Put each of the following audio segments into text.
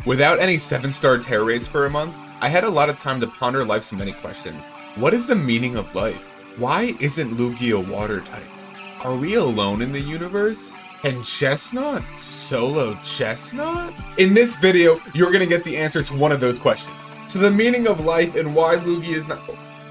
Without any 7-star Tera raids for a month, I had a lot of time to ponder life's many questions. What is the meaning of life? Why isn't Lugia a water type? Are we alone in the universe? Can Chesnaught solo Chesnaught? In this video, you're gonna get the answer to one of those questions. So the meaning of life and why Lugia is not...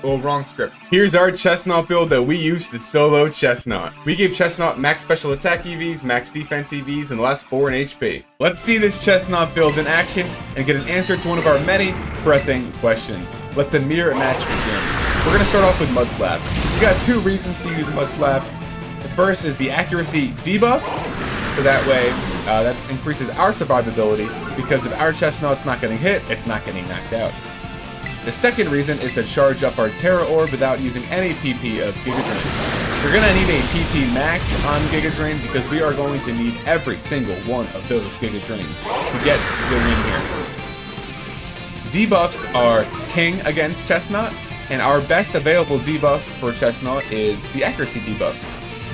Oh, wrong script. Here's our Chesnaught build that we used to solo Chesnaught. We gave Chesnaught max special attack EVs, max defense EVs, and the last 4 in HP. Let's see this Chesnaught build in action and get an answer to one of our many pressing questions. Let the mirror match begin. We're gonna start off with Mud Slap. We got 2 reasons to use Mud Slap. The first is the accuracy debuff, so that way that increases our survivability, because if our Chesnaught's not getting hit, it's not getting knocked out. The second reason is to charge up our Tera Orb without using any PP of Giga Drain. We're gonna need a PP max on Giga Drain because we are going to need every single one of those Giga Drains to get the win here. Debuffs are king against Chesnaught, and our best available debuff for Chesnaught is the accuracy debuff.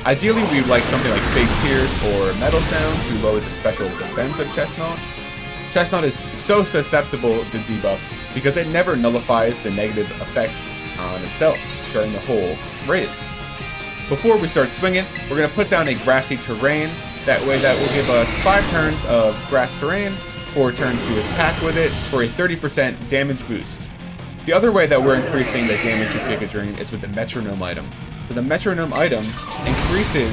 Ideally, we'd like something like Fake Tears or Metal Sound to lower the special defense of Chesnaught. Chesnaught is so susceptible to debuffs because it never nullifies the negative effects on itself during the whole raid. Before we start swinging, we're going to put down a Grassy Terrain. That way that will give us 5 turns of Grass Terrain, 4 turns to attack with it for a 30% damage boost. The other way that we're increasing the damage of Giga Drain is with the Metronome item. So the Metronome item increases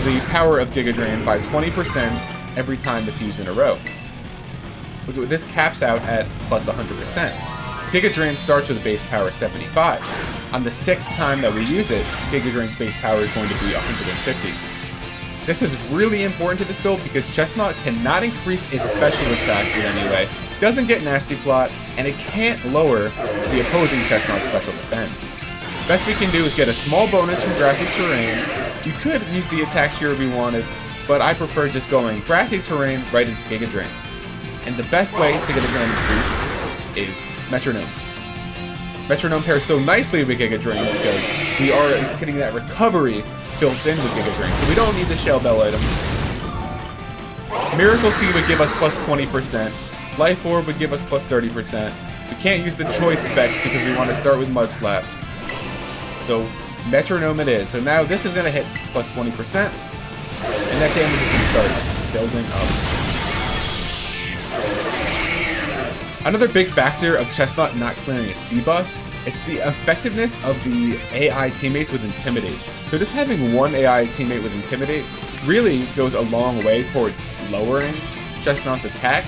the power of Giga Drain by 20% every time it's used in a row. This caps out at plus 100%. Giga Drain starts with a base power of 75. On the 6th time that we use it, Giga Drain's base power is going to be 150. This is really important to this build because Chesnaught cannot increase its special attack in any way, doesn't get Nasty Plot, and it can't lower the opposing Chesnaught's special defense. Best we can do is get a small bonus from Grassy Terrain. You could use the attack shear if we wanted, but I prefer just going Grassy Terrain right into Giga Drain. And the best way to get a damage boost is Metronome. Metronome pairs so nicely with Giga Drain because we are getting that recovery built in with Giga Drain, so we don't need the Shell Bell item. Miracle Seed would give us plus 20%. Life Orb would give us plus 30%. We can't use the choice specs because we want to start with Mud Slap. So Metronome it is. So now this is going to hit plus 20%, and that damage is going to start building up. Another big factor of Chesnaught not clearing its debuffs is the effectiveness of the AI teammates with Intimidate. So just having one AI teammate with Intimidate really goes a long way towards lowering Chesnaught's attack,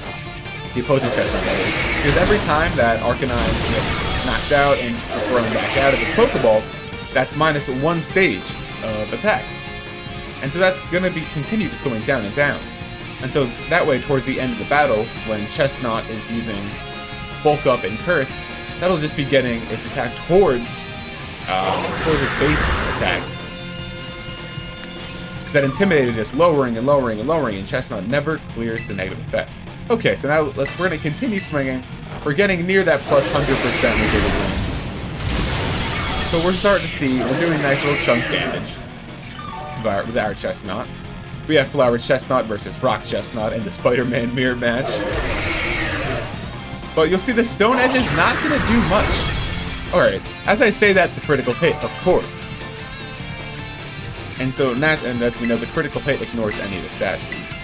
the opposing Chesnaught. Because every time that Arcanine gets knocked out and thrown back out of its Pokeball, that's minus 1 stage of attack. And so that's going to be continued just going down and down. And so that way, towards the end of the battle, when Chesnaught is using Bulk Up and Curse, that'll just be getting its attack towards its base attack. Because that Intimidate is just lowering and lowering and lowering, and Chesnaught never clears the negative effect. Okay, so now we're going to continue swinging. We're getting near that plus 100% with Giga Drain. So we're starting to see, we're doing nice little chunk damage with our Chesnaught. We have Flower Chesnaught versus Rock Chesnaught in the Spider-Man mirror match. But you'll see the Stone Edge is not going to do much. Alright, as I say that, the critical hit, of course. And so, and as we know, the critical hit ignores any of the stat boosts.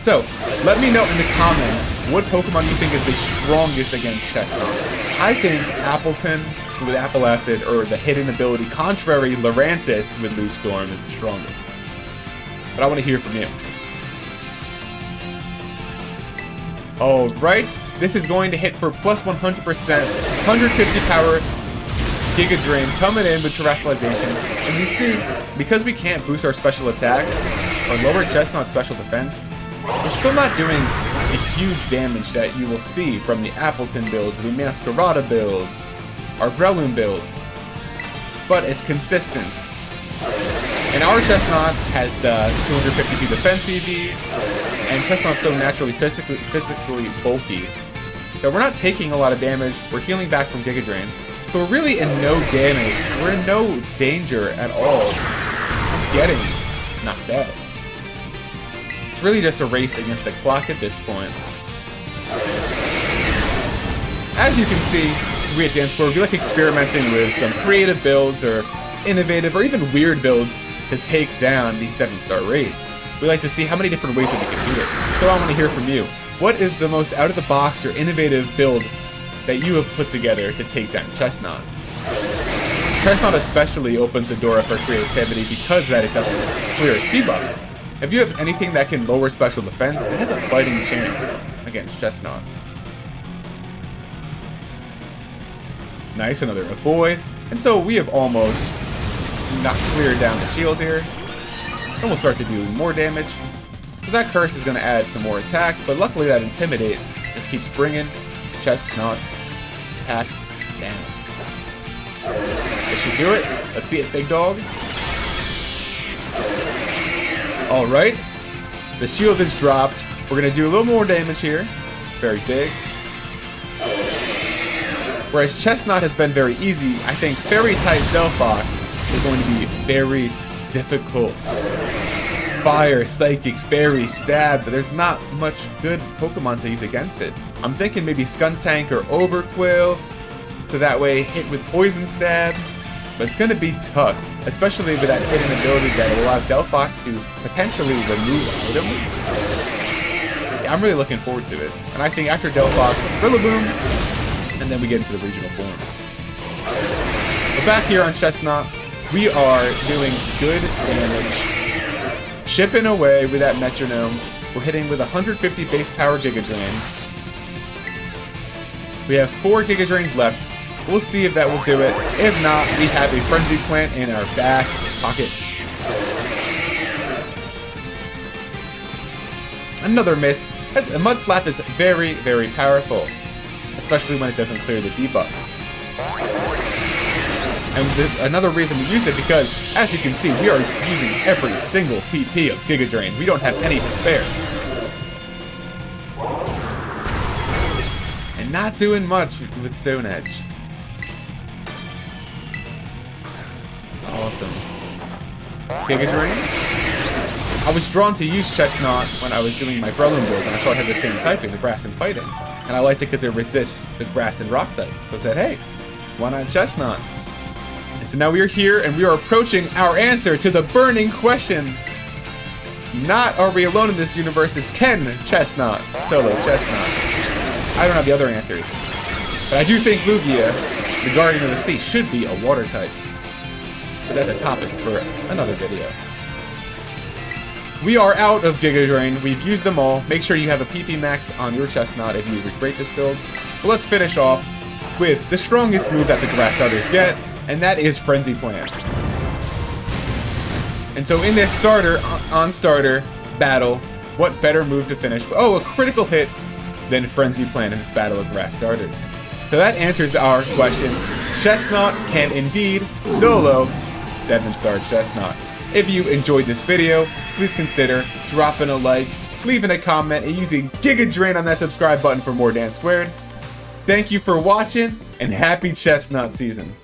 So, let me know in the comments what Pokemon you think is the strongest against Chesnaught. I think Appleton with Apple Acid, or the hidden ability contrary Lurantis with Leaf Storm is the strongest. But I want to hear from you. Alright, this is going to hit for plus 100%, 150 power Giga Drain coming in with Terastallization. And you see, because we can't boost our special attack or lower Chesnaught's special defense, we're still not doing a huge damage that you will see from the Appleton builds, the Masquerada builds, our Breloom build. But it's consistent. And our Chesnaught has the 252 defense EVs, and Chesnaught's so naturally physically bulky that we're not taking a lot of damage. We're healing back from Giga Drain, so we're really in no damage. We're in no danger at all of getting knocked out. It's really just a race against the clock at this point. as you can see, we at DanSquared, we like experimenting with some creative builds or innovative or even weird builds to take down these 7-star raids. We like to see how many different ways that we can do it. So I want to hear from you. What is the most out-of-the-box or innovative build that you have put together to take down Chesnaught? Chesnaught especially opens the door up for creativity because that it doesn't clear its debuffs. If you have anything that can lower special defense, it has a fighting chance against Chesnaught. Nice, another avoid. And so we have almost not cleared down the shield here. And we'll start to do more damage. So that curse is going to add some more attack, but luckily that Intimidate just keeps bringing Chesnaught's attack down. This should do it. Let's see it, big dog. Alright. The shield is dropped. We're going to do a little more damage here. Very big. Whereas Chesnaught has been very easy, I think Fairy-type Delphox is going to be very difficult. Fire, Psychic, Fairy, Stab, but there's not much good Pokemon to use against it. I'm thinking maybe Skuntank or Overgrow, so that way hit with Poison Stab, but it's going to be tough, especially with that hidden ability that will allow Delphox to potentially remove items. Yeah, I'm really looking forward to it, and I think after Delphox, Rillaboom, and then we get into the regional forms. But back here on Chesnaught, we are doing good damage. Chipping away with that Metronome. We're hitting with 150 base power Giga Drain. We have 4 Giga Drains left. We'll see if that will do it. If not, we have a Frenzy Plant in our back pocket. Another miss. A Mud Slap is very, very powerful, especially when it doesn't clear the debuffs. And another reason we use it because, as you can see, we are using every single PP of Giga Drain. We don't have any to spare. And not doing much with Stone Edge. Awesome. Giga Drain. I was drawn to use Chesnaught when I was doing my Breloom build, and I saw it had the same typing, the Grass and Fighting. And I liked it because it resists the Grass and Rock type. So I said, hey, why not Chesnaught? And so now we are here, and we are approaching our answer to the burning question. Not are we alone in this universe, it's can Chesnaught solo Chesnaught. I don't have the other answers. But I do think Lugia, the Guardian of the Sea, should be a water type. But that's a topic for another video. We are out of Giga Drain. We've used them all. Make sure you have a PP max on your Chesnaught if you recreate this build. But let's finish off with the strongest move that the grass starters get, and that is Frenzy Plant. And so in this starter battle, what better move to finish with? Oh, a critical hit than Frenzy Plant in this battle of grass starters. So that answers our question. Chesnaught can indeed solo 7-star Chesnaught. If you enjoyed this video, please consider dropping a like, leaving a comment, and using Giga Drain on that subscribe button for more DanSquared. Thank you for watching, and happy Chesnaught season.